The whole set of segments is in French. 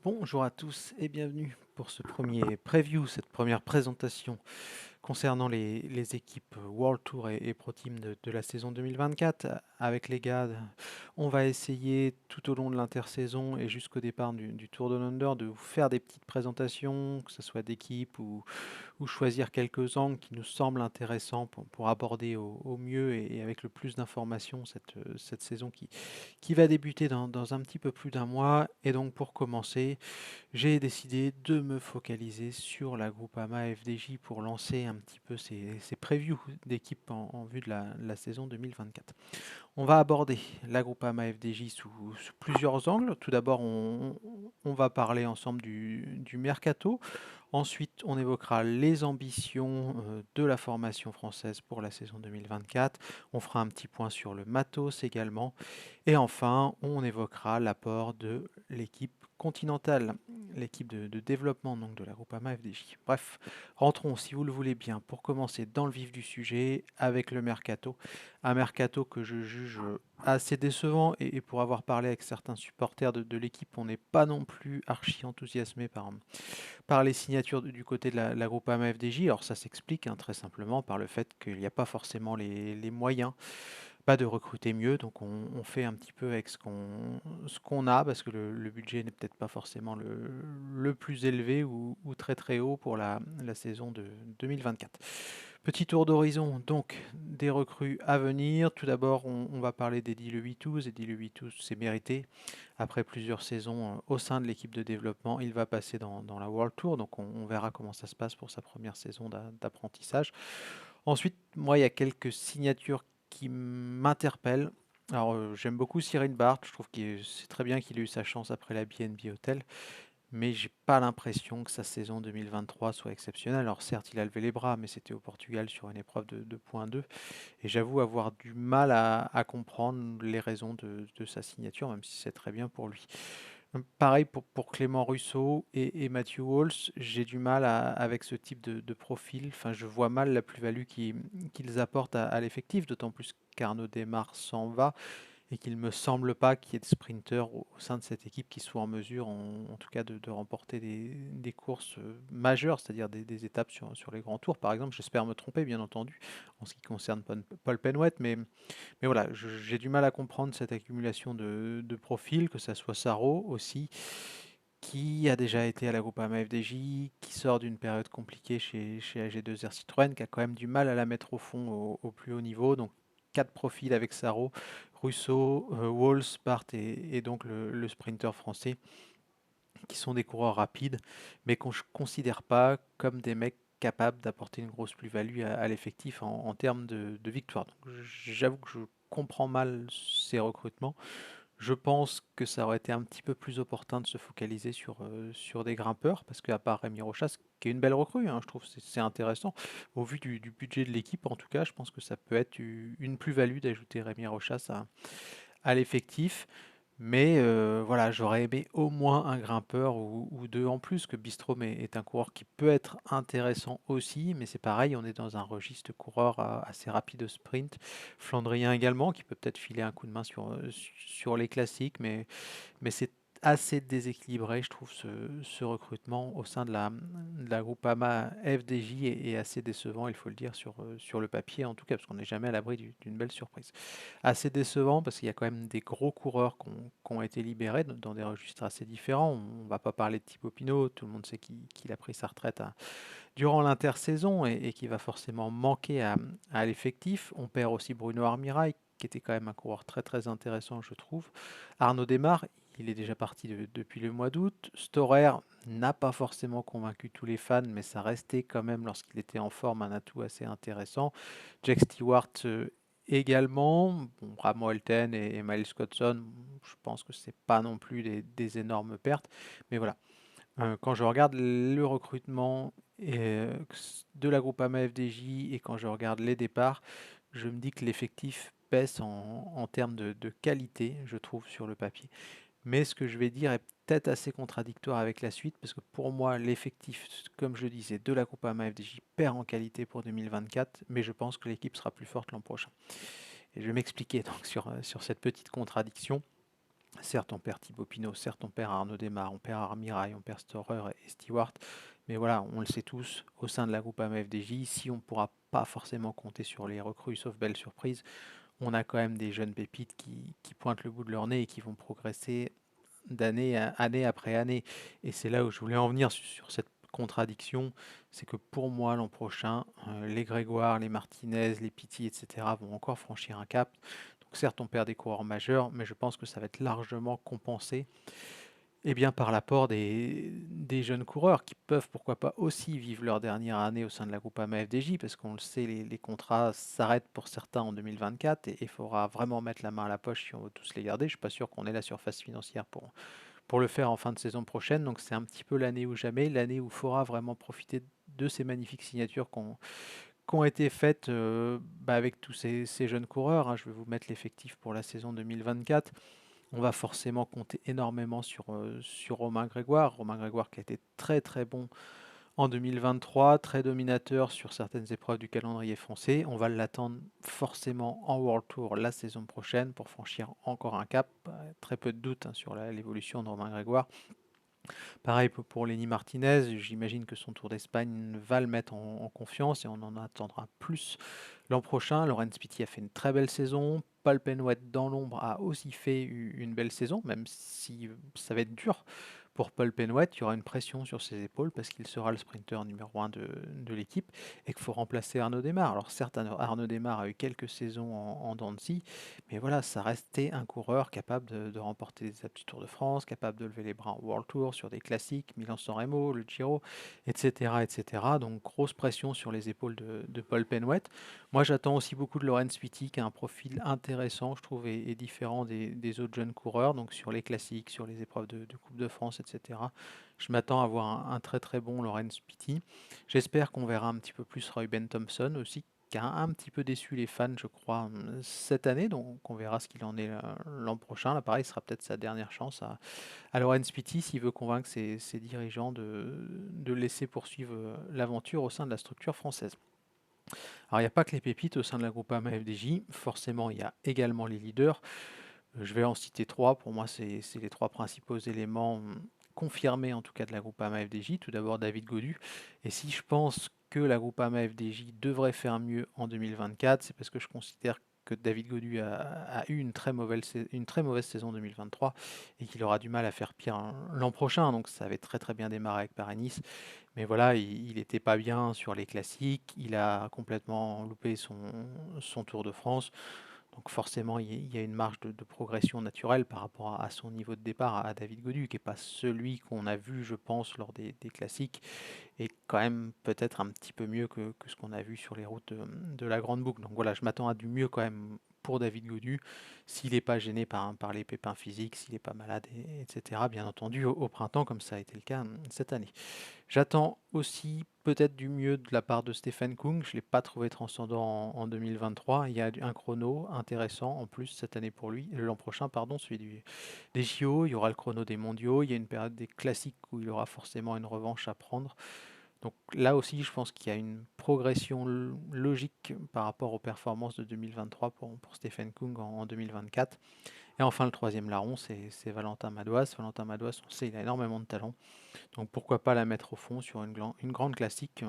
Bonjour à tous et bienvenue pour ce premier preview, cette première présentation concernant les équipes World Tour et Pro Team de la saison 2024. Avec les gars, on va essayer tout au long de l'intersaison et jusqu'au départ du Tour de l'Under de vous faire des petites présentations, que ce soit d'équipe ou choisir quelques angles qui nous semblent intéressants pour aborder au mieux et avec le plus d'informations cette saison qui va débuter dans un petit peu plus d'un mois. Et donc pour commencer, j'ai décidé de me focaliser sur la Groupama FDJ pour lancer un petit peu ces previews d'équipes en vue de la saison 2024. On va aborder la Groupama FDJ sous plusieurs angles. Tout d'abord, on va parler ensemble du mercato. Ensuite, on évoquera les ambitions de la formation française pour la saison 2024. On fera un petit point sur le matos également. Et enfin, on évoquera l'apport de l'équipe continentale, l'équipe de développement donc de la Groupama FDJ. Bref, rentrons, si vous le voulez bien, pour commencer dans le vif du sujet avec le mercato. Un mercato que je juge assez décevant et pour avoir parlé avec certains supporters de l'équipe, on n'est pas non plus archi enthousiasmé par les signatures du côté de la Groupama FDJ. Alors ça s'explique très simplement par le fait qu'il n'y a pas forcément les moyens de recruter mieux, donc on fait un petit peu avec ce qu'on a, parce que le budget n'est peut-être pas forcément le plus élevé ou très très haut pour la saison de 2024. Petit tour d'horizon, donc des recrues à venir. Tout d'abord, on va parler d'Eddie Le Vitouz. Eddie Le Vitouz, c'est mérité. Après plusieurs saisons au sein de l'équipe de développement, il va passer dans la World Tour, donc on verra comment ça se passe pour sa première saison d'apprentissage. Ensuite, moi, il y a quelques signatures qui m'interpellent. Alors, j'aime beaucoup Cyril Barth. Je trouve que c'est très bien qu'il ait eu sa chance après la BNB Hotel, mais j'ai pas l'impression que sa saison 2023 soit exceptionnelle. Alors, certes, il a levé les bras, mais c'était au Portugal sur une épreuve de 2.2. Et j'avoue avoir du mal à comprendre les raisons de sa signature, même si c'est très bien pour lui. Pareil pour Clément Russo et Matthew Walsh, j'ai du mal avec ce type de profil. Enfin, je vois mal la plus-value qu'ils apportent à l'effectif, d'autant plus qu'Arnaud Desmar s'en va et qu'il ne me semble pas qu'il y ait de sprinteurs au sein de cette équipe qui soient en mesure, en tout cas, de remporter des courses majeures, c'est-à-dire des étapes sur les grands tours, par exemple. J'espère me tromper, bien entendu, en ce qui concerne Paul Penwet, mais voilà, j'ai du mal à comprendre cette accumulation de profils, que ça soit Saro aussi, qui a déjà été à la Groupama FDJ, qui sort d'une période compliquée chez AG2R Citroën, qui a quand même du mal à la mettre au fond au plus haut niveau. Donc quatre profils avec Saro, Russo, Walls, Barth et donc le sprinter français, qui sont des coureurs rapides, mais qu'on ne considère pas comme des mecs capables d'apporter une grosse plus-value à l'effectif en termes de victoire. Donc j'avoue que je comprends mal ces recrutements. Je pense que ça aurait été un petit peu plus opportun de se focaliser sur des grimpeurs, parce qu'à part Rémi Rochas, qui est une belle recrue, je trouve que c'est intéressant. Au vu du budget de l'équipe, en tout cas, je pense que ça peut être une plus-value d'ajouter Rémi Rochas à l'effectif. Mais voilà, j'aurais aimé au moins un grimpeur ou deux en plus, que Bistrom est un coureur qui peut être intéressant aussi, mais c'est pareil, on est dans un registre de coureur assez rapide de sprint. Flandrien également, qui peut peut-être filer un coup de main sur les classiques, mais c'est assez déséquilibré, je trouve, ce recrutement au sein de la Groupama FDJ est assez décevant, il faut le dire, sur le papier en tout cas, parce qu'on n'est jamais à l'abri d'une belle surprise. Assez décevant parce qu'il y a quand même des gros coureurs qui ont été libérés dans des registres assez différents. On ne va pas parler de Thibaut Pinot, tout le monde sait qu'il a pris sa retraite durant l'intersaison et qui va forcément manquer à l'effectif. On perd aussi Bruno Armirail, qui était quand même un coureur très très intéressant, je trouve. Arnaud Desmar, il est déjà parti depuis le mois d'août. Storer n'a pas forcément convaincu tous les fans, mais ça restait quand même, lorsqu'il était en forme, un atout assez intéressant. Jack Stewart également. Bon, Ramo Elten et Miles Scottson, je pense que c'est pas non plus des énormes pertes. Mais voilà, quand je regarde le recrutement de la Groupama FDJ et quand je regarde les départs, je me dis que l'effectif baisse en termes de qualité, je trouve, sur le papier. Mais ce que je vais dire est peut-être assez contradictoire avec la suite, parce que pour moi, l'effectif, comme je disais, de la Groupama FDJ perd en qualité pour 2024, mais je pense que l'équipe sera plus forte l'an prochain. Et je vais m'expliquer donc sur cette petite contradiction. Certes, on perd Thibaut Pinot, certes, on perd Arnaud Démare, on perd Armirail, on perd Storer et Stewart. Mais voilà, on le sait tous, au sein de la Groupama FDJ, si on ne pourra pas forcément compter sur les recrues, sauf belle surprise, on a quand même des jeunes pépites qui pointent le bout de leur nez et qui vont progresser année après année. Et c'est là où je voulais en venir sur cette contradiction, c'est que pour moi l'an prochain, les Grégoire, les Martinez, les Pitti, etc. vont encore franchir un cap. Donc certes, on perd des coureurs majeurs, mais je pense que ça va être largement compensé par l'apport des jeunes coureurs qui peuvent pourquoi pas aussi vivre leur dernière année au sein de la Groupama FDJ, parce qu'on le sait, les contrats s'arrêtent pour certains en 2024 et il faudra vraiment mettre la main à la poche si on veut tous les garder. Je suis pas sûr qu'on ait la surface financière pour le faire en fin de saison prochaine, donc c'est un petit peu l'année ou jamais, l'année où il faudra vraiment profiter de ces magnifiques signatures qui ont été faites avec tous ces jeunes coureurs, hein. Je vais vous mettre l'effectif pour la saison 2024. On va forcément compter énormément sur Romain Grégoire. Romain Grégoire qui a été très très bon en 2023, très dominateur sur certaines épreuves du calendrier français. On va l'attendre forcément en World Tour la saison prochaine pour franchir encore un cap. Très peu de doute, hein, sur l'évolution de Romain Grégoire. Pareil pour Lenny Martinez, j'imagine que son Tour d'Espagne va le mettre en confiance et on en attendra plus l'an prochain. Laurens Pitti a fait une très belle saison. Paul Penwet dans l'ombre a aussi fait une belle saison, même si ça va être dur pour Paul Penwet. Il y aura une pression sur ses épaules parce qu'il sera le sprinter numéro 1 de l'équipe et qu'il faut remplacer Arnaud Démare. Alors certes, Arnaud Démare a eu quelques saisons en dents de scie, mais voilà, ça restait un coureur capable de remporter des petits Tours de France, capable de lever les bras en World Tour sur des classiques, Milan-San Remo, le Giro, etc., etc. Donc grosse pression sur les épaules de Paul Penwet. Moi, j'attends aussi beaucoup de Laurens Pitti, qui a un profil intéressant, je trouve, et différent des autres jeunes coureurs. Donc sur les classiques, sur les épreuves de Coupe de France, etc. Je m'attends à voir un très très bon Laurens Pitti. J'espère qu'on verra un petit peu plus Roy Ben Thompson aussi, qui a un petit peu déçu les fans, je crois, cette année. Donc on verra ce qu'il en est l'an prochain. Là, pareil, ce sera peut-être sa dernière chance à Laurens Pitti s'il veut convaincre ses dirigeants de laisser poursuivre l'aventure au sein de la structure française. Alors, il n'y a pas que les pépites au sein de la Groupama FDJ, forcément, il y a également les leaders. Je vais en citer trois. Pour moi, c'est les trois principaux éléments confirmés, en tout cas, de la Groupama FDJ. Tout d'abord, David Gaudu. Et si je pense que la Groupama FDJ devrait faire mieux en 2024, c'est parce que je considère que David Gaudu a eu une très mauvaise saison 2023 et qu'il aura du mal à faire pire l'an prochain. Donc ça avait très très bien démarré avec Paris-Nice. Mais voilà, il n'était pas bien sur les classiques, il a complètement loupé son Tour de France. Donc forcément, il y a une marge de progression naturelle par rapport à son niveau de départ à David Gaudu, qui n'est pas celui qu'on a vu, je pense, lors des classiques, et quand même peut-être un petit peu mieux que ce qu'on a vu sur les routes de la Grande Boucle. Donc voilà, je m'attends à du mieux quand même pour David Gaudu, s'il n'est pas gêné par les pépins physiques, s'il n'est pas malade, etc. Bien entendu, au printemps, comme ça a été le cas cette année. J'attends aussi peut-être du mieux de la part de Stephen Kung. Je ne l'ai pas trouvé transcendant en 2023. Il y a un chrono intéressant en plus cette année pour lui. L'an prochain, pardon, celui des JO. Il y aura le chrono des mondiaux. Il y a une période des classiques où il aura forcément une revanche à prendre. Donc là aussi, je pense qu'il y a une progression logique par rapport aux performances de 2023 pour Stephen Kung en 2024. Et enfin, le troisième larron, c'est Valentin Madouas. Valentin Madouas, on sait, il a énormément de talent. Donc pourquoi pas la mettre au fond sur une grande classique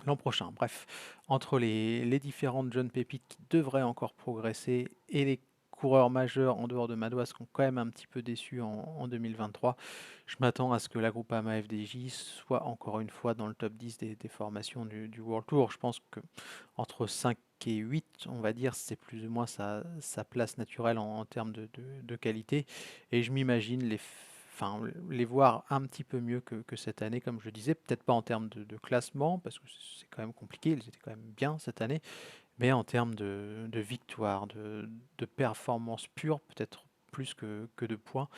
l'an prochain. Bref, entre les différentes jeunes pépites qui devraient encore progresser et les coureurs majeurs en dehors de Madouas qui ont quand même un petit peu déçu en 2023, je m'attends à ce que la Groupama FDJ soit encore une fois dans le top 10 des formations du World Tour. Je pense que entre 5 et 8, on va dire, c'est plus ou moins sa place naturelle en termes de qualité. Et je m'imagine les voir un petit peu mieux que cette année, comme je disais, peut-être pas en termes de classement, parce que c'est quand même compliqué, ils étaient quand même bien cette année, mais en termes de victoire, de performance pure, peut-être plus que de points,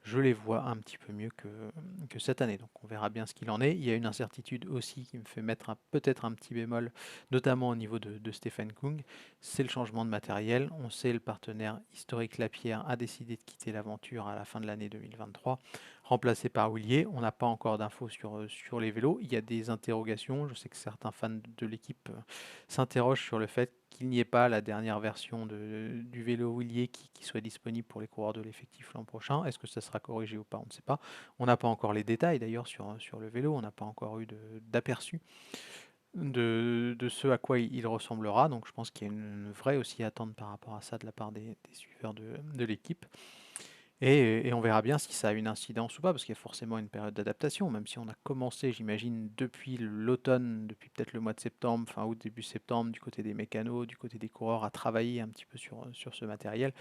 je les vois un petit peu mieux que cette année. Donc on verra bien ce qu'il en est. Il y a une incertitude aussi qui me fait mettre peut-être un petit bémol, notamment au niveau de Stephen Kung, c'est le changement de matériel. On sait le partenaire historique Lapierre a décidé de quitter l'aventure à la fin de l'année 2023. remplacé par Willier. On n'a pas encore d'infos sur les vélos. Il y a des interrogations. Je sais que certains fans de l'équipe s'interrogent sur le fait qu'il n'y ait pas la dernière version du vélo Willier qui soit disponible pour les coureurs de l'effectif l'an prochain. Est-ce que ça sera corrigé ou pas? On ne sait pas. On n'a pas encore les détails d'ailleurs sur le vélo. On n'a pas encore eu d'aperçu de ce à quoi il ressemblera. Donc je pense qu'il y a une vraie aussi attente par rapport à ça de la part des suiveurs de l'équipe. Et on verra bien si ça a une incidence ou pas, parce qu'il y a forcément une période d'adaptation, même si on a commencé, j'imagine, depuis l'automne, depuis peut-être le mois de septembre, fin août, début septembre, du côté des mécanos, du côté des coureurs, à travailler un petit peu sur ce matériel.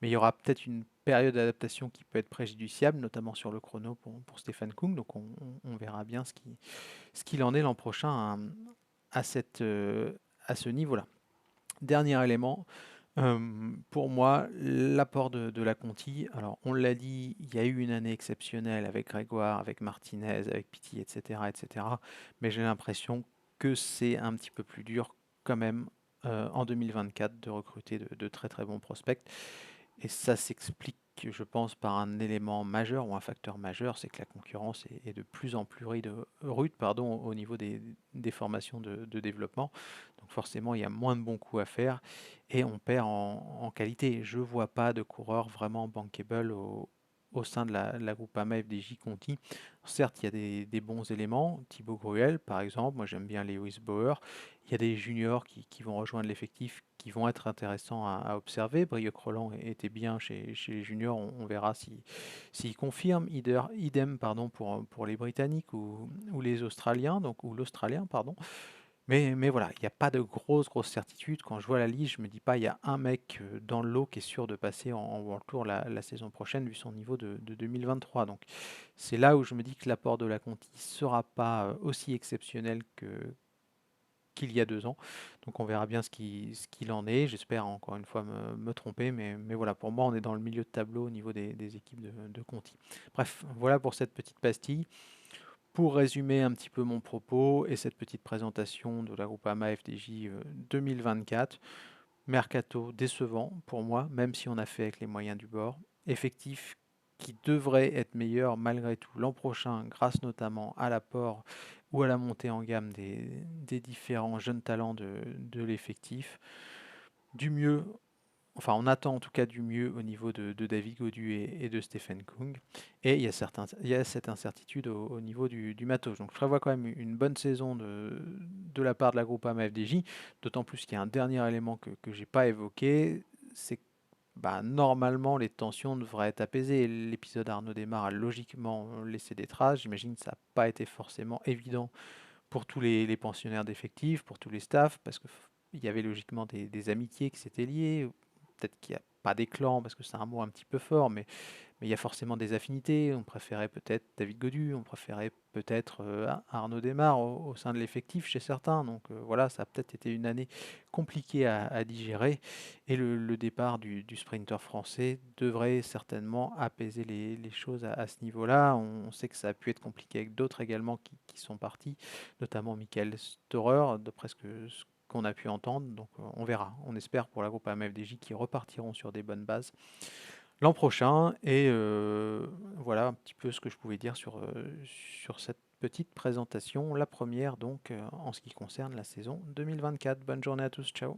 Mais il y aura peut-être une période d'adaptation qui peut être préjudiciable, notamment sur le chrono pour Stéphane Kung. Donc on verra bien ce qu'il en est l'an prochain à, à ce niveau-là. Dernier élément, pour moi, l'apport de la Conti, alors on l'a dit, il y a eu une année exceptionnelle avec Grégoire, avec Martinez, avec Pitti, etc., etc. Mais j'ai l'impression que c'est un petit peu plus dur quand même en 2024 de recruter de très très bons prospects. Et ça s'explique, je pense, par un élément majeur ou un facteur majeur, c'est que la concurrence est de plus en plus rude, pardon, au niveau des formations de développement. Donc forcément, il y a moins de bons coups à faire et on perd en qualité. Je ne vois pas de coureur vraiment bankable au sein de la Groupama FDJ Conti. Certes, il y a des bons éléments, Thibaut Gruel par exemple, moi j'aime bien Lewis Bauer. Il y a des juniors qui vont rejoindre l'effectif, qui vont être intéressants à observer. Brieuc Roland était bien chez les juniors, on verra s'il confirme. Idem pardon, pour les Britanniques ou les Australiens, donc, ou l'Australien, pardon. Mais voilà, il n'y a pas de grosses certitudes. Quand je vois la liste, je me dis pas, il y a un mec dans le lot qui est sûr de passer en World Tour la saison prochaine, vu son niveau de 2023. Donc c'est là où je me dis que l'apport de la Conti ne sera pas aussi exceptionnel qu'il y a 2 ans. Donc on verra bien ce qu'il en est. J'espère encore une fois me tromper, mais voilà, pour moi on est dans le milieu de tableau au niveau des équipes de Conti. Bref, voilà pour cette petite pastille. Pour résumer un petit peu mon propos et cette petite présentation de la Groupama FDJ 2024, mercato décevant pour moi, même si on a fait avec les moyens du bord. Effectif qui devrait être meilleur malgré tout l'an prochain, grâce notamment à l'apport ou à la montée en gamme des différents jeunes talents de l'effectif. Du mieux, enfin on attend en tout cas du mieux au niveau de David Gaudu et de Stephen Kung. Et il y a cette incertitude au niveau du matos. Donc je prévois quand même une bonne saison de la part de la Groupama FDJ, d'autant plus qu'il y a un dernier élément que je n'ai pas évoqué, c'est que bah, normalement les tensions devraient être apaisées. L'épisode Arnaud Démarre a logiquement laissé des traces. J'imagine que ça n'a pas été forcément évident pour tous les pensionnaires d'effectifs, pour tous les staffs, parce qu'il y avait logiquement des amitiés qui s'étaient liées. Peut-être qu'il n'y a pas des clans, parce que c'est un mot un petit peu fort, mais il y a forcément des affinités. On préférait peut-être David Godu, on préférait peut-être Arnaud Desmar au sein de l'effectif chez certains. Donc voilà, ça a peut-être été une année compliquée à digérer. Et le départ du sprinter français devrait certainement apaiser les choses à ce niveau-là. On sait que ça a pu être compliqué avec d'autres également qui sont partis, notamment Michael Storer, d'après ce qu'on a pu entendre. Donc on verra. On espère pour la groupe AMFDJ qui repartiront sur des bonnes bases l'an prochain. Et voilà un petit peu ce que je pouvais dire sur cette petite présentation, la première donc en ce qui concerne la saison 2024. Bonne journée à tous, ciao.